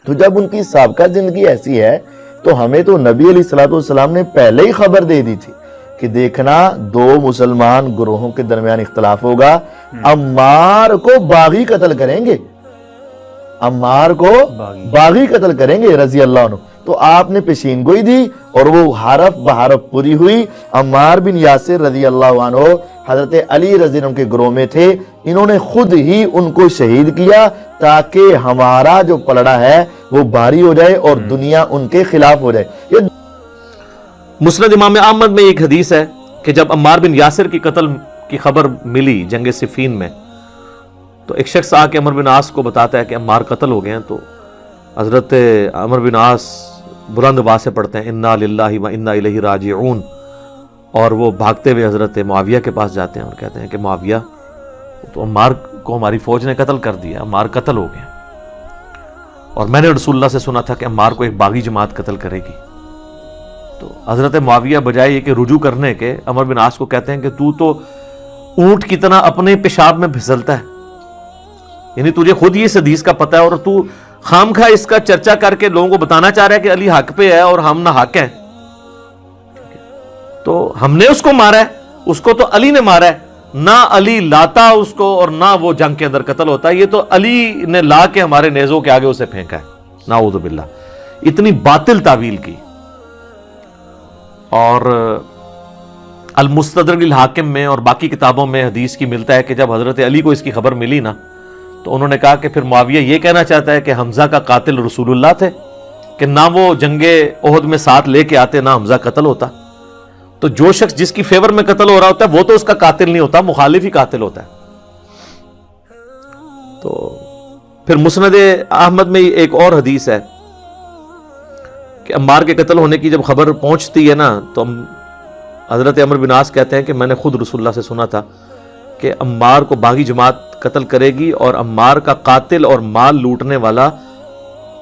تو جب ان کی سابقہ زندگی ایسی ہے تو ہمیں تو نبی علیہ الصلوۃ والسلام نے پہلے ہی خبر دے دی تھی کہ دیکھنا دو مسلمان گروہوں کے درمیان اختلاف ہوگا، عمار کو باغی قتل کریں گے، عمار کو باغی قتل کریں گے رضی اللہ عنہ۔ تو آپ نے پیشین گوئی دی اور وہ حرف بحرف پوری ہوئی۔ عمار بن یاسر رضی اللہ عنہ حضرت علی رضی اللہ عنہ کے گروہ میں تھے، انہوں نے خود ہی ان کو شہید کیا تاکہ ہمارا جو پلڑا ہے وہ بھاری ہو جائے اور دنیا ان کے خلاف ہو جائے۔ مسند امام احمد میں ایک حدیث ہے کہ جب عمار بن یاسر کی قتل کی خبر ملی جنگ صفین میں، تو ایک شخص آ کے عمر بن عاص کو بتاتا ہے کہ عمار قتل ہو گئے ہیں۔ تو حضرت عمر بن عاص بلند آواز سے پڑھتے ہیں انا للہ و انا الیہ راجعون، اور وہ بھاگتے ہوئے حضرت معاویہ کے پاس جاتے ہیں اور کہتے ہیں کہ معاویہ، تو عمار کو ہماری فوج نے قتل کر دیا، عمار قتل ہو گئے، اور میں نے رسول اللہ سے سنا تھا کہ عمار کو ایک باغی جماعت قتل کرے گی۔ تو حضرت معاویہ بجائے یہ کہ رجوع کرنے کے عمر بن عاص کو کہتے ہیں کہ تو اونٹ کی طرح اپنے پیشاب میں پھسلتا ہے، یعنی تجھے خود یہ اس حدیث کا پتہ ہے اور تو خام خواہ اس کا چرچا کر کے لوگوں کو بتانا چاہ رہا ہے کہ علی حق پہ ہے اور ہم نہ حق ہیں۔ تو ہم نے اس کو مارا ہے، اس کو تو علی نے مارا ہے، نہ علی لاتا اس کو اور نہ وہ جنگ کے اندر قتل ہوتا ہے، یہ تو علی نے لا کے ہمارے نیزوں کے آگے اسے پھینکا ہے، نعوذ باللہ۔ اتنی باطل تعویل کی۔ اور المستدرک الحاکم میں اور باقی کتابوں میں حدیث کی ملتا ہے کہ جب حضرت علی کو اس کی خبر ملی نا، تو انہوں نے کہا کہ پھر معاویہ یہ کہنا چاہتا ہے کہ حمزہ کا قاتل رسول اللہ تھے، کہ نہ وہ جنگ احد میں ساتھ لے کے آتے نہ حمزہ قتل ہوتا۔ تو جو شخص جس کی فیور میں قتل ہو رہا ہوتا ہے وہ تو اس کا قاتل نہیں ہوتا، مخالف ہی قاتل ہوتا ہے۔ تو پھر مسند احمد میں ایک اور حدیث ہے کہ عمار کے قتل ہونے کی جب خبر پہنچتی ہے نا، تو حضرت عمر بن عاص کہتے ہیں کہ میں نے خود رسول اللہ سے سنا تھا کہ عمار کو باغی جماعت قتل کرے گی اور عمار کا قاتل اور مال لوٹنے والا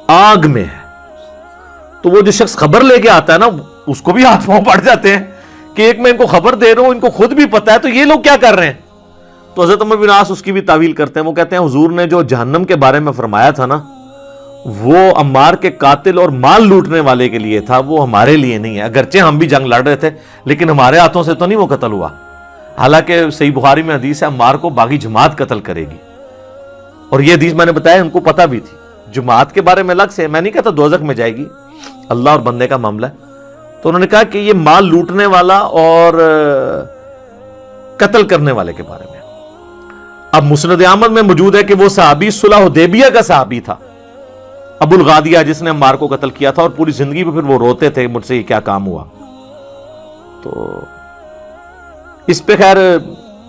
آگ میں ہے۔ تو وہ جو شخص خبر لے کے آتا ہے نا، اس کو بھی ہاتھ پاؤں پڑ جاتے ہیں کہ ایک میں ان کو خبر دے رہا ہوں، ان کو خود بھی پتا ہے، تو یہ لوگ کیا کر رہے ہیں؟ تو حضرت عمر بن عاص اس کی بھی تعویل کرتے ہیں، وہ کہتے ہیں حضور نے جو جہنم کے بارے میں فرمایا تھا نا، وہ عمار کے قاتل اور مال لوٹنے والے کے لیے تھا، وہ ہمارے لیے نہیں ہے۔ اگرچہ ہم بھی جنگ لڑ رہے تھے لیکن ہمارے ہاتھوں سے تو نہیں وہ قتل ہوا۔ حالانکہ صحیح بخاری میں حدیث ہے عمار کو باغی جماعت قتل کرے گی، اور یہ حدیث میں نے بتایا ان کو پتہ بھی تھی۔ جماعت کے بارے میں الگ سے میں نہیں کہتا دوزخ میں جائے گی، اللہ اور بندے کا معاملہ ہے۔ تو انہوں نے کہا کہ یہ مال لوٹنے والا اور قتل کرنے والے کے بارے میں۔ اب مسند احمد میں موجود ہے کہ وہ صحابی صلح حدیبیہ کا صحابی تھا، ابو الغادیہ، جس نے عمار کو قتل کیا تھا، اور پوری زندگی پہ پھر وہ روتے تھے مجھ سے یہ کیا کام ہوا۔ تو اس پہ خیر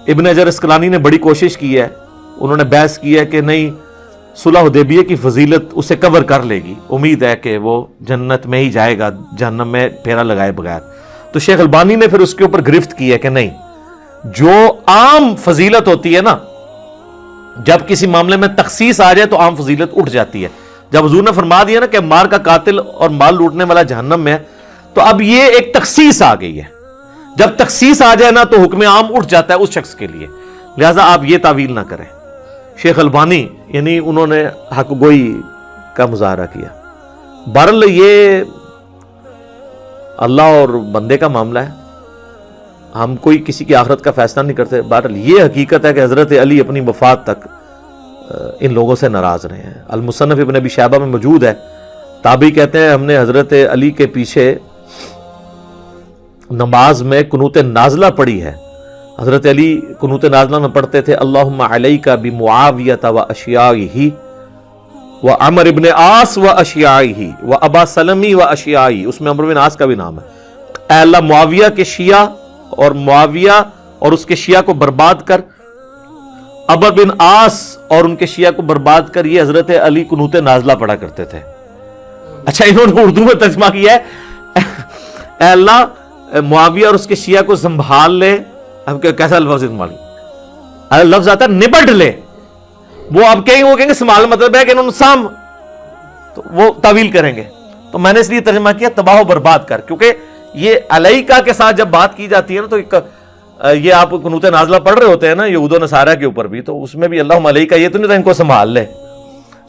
ابن حجر اسقلانی نے بڑی کوشش کی ہے، انہوں نے بحث کی ہے کہ نہیں، صلح حدیبیہ کی فضیلت اسے کور کر لے گی، امید ہے کہ وہ جنت میں ہی جائے گا، جہنم میں پھیرا لگائے بغیر۔ تو شیخ البانی نے پھر اس کے اوپر گرفت کی ہے کہ نہیں، جو عام فضیلت ہوتی ہے نا، جب کسی معاملے میں تخصیص آ جائے تو عام فضیلت اٹھ جاتی ہے۔ جب حضور نے فرما دیا نا کہ عمار کا قاتل اور مال لوٹنے والا جہنم میں ہے، تو اب یہ ایک تخصیص آ گئی ہے۔ جب تخصیص آ جائے نا تو حکم عام اٹھ جاتا ہے اس شخص کے لیے، لہذا آپ یہ تعویل نہ کریں۔ شیخ البانی یعنی انہوں نے حق گوئی کا مظاہرہ کیا۔ بہرحال یہ اللہ اور بندے کا معاملہ ہے، ہم کوئی کسی کی آخرت کا فیصلہ نہیں کرتے۔ بہرحال یہ حقیقت ہے کہ حضرت علی اپنی وفات تک ان لوگوں سے ناراض رہے ہیں۔ المصنف ابن ابی شیبہ میں موجود ہے، تابعی کہتے ہیں ہم نے حضرت علی کے پیچھے نماز میں قنوت نازلہ پڑھی ہے۔ حضرت علی قنوت نازلہ میں پڑھتے تھے اللہم علیک بمعاویۃ و اشیائہ و عمر ابن عاص و اشیائہ و ابا سلمی و اشیائہ، اس میں عمر بن عاص کا بھی نام ہے۔ اے اللہ معاویہ کے شیعہ اور معاویہ اور اس کے شیعہ کو برباد کر، ابا بن عاص اور ان کے شیعہ کو برباد کر۔ یہ حضرت علی قنوت نازلہ پڑھا کرتے تھے۔ اچھا انہوں نے اردو میں ترجمہ کیا ہے اے اللہ معاویہ اور اس کے شیعہ کو سنبھال لے۔ اب کیسا لفظ استعمال، لفظ آتا ہے نبٹ لے، وہ اب کہیں گے سنبھال مطلب ہے کہ انہوں نے سام، تو وہ تعویل کریں گے۔ تو میں نے اس لیے ترجمہ کیا تباہ و برباد کر، کیونکہ یہ علیکہ کے ساتھ جب بات کی جاتی ہے نا، تو یہ آپ قنوت نازلہ پڑھ رہے ہوتے ہیں نا یہود و نصارہ کے اوپر بھی، تو اس میں بھی اللہم علیکہ یہ تو نہیں تھا ان کو سنبھال لے،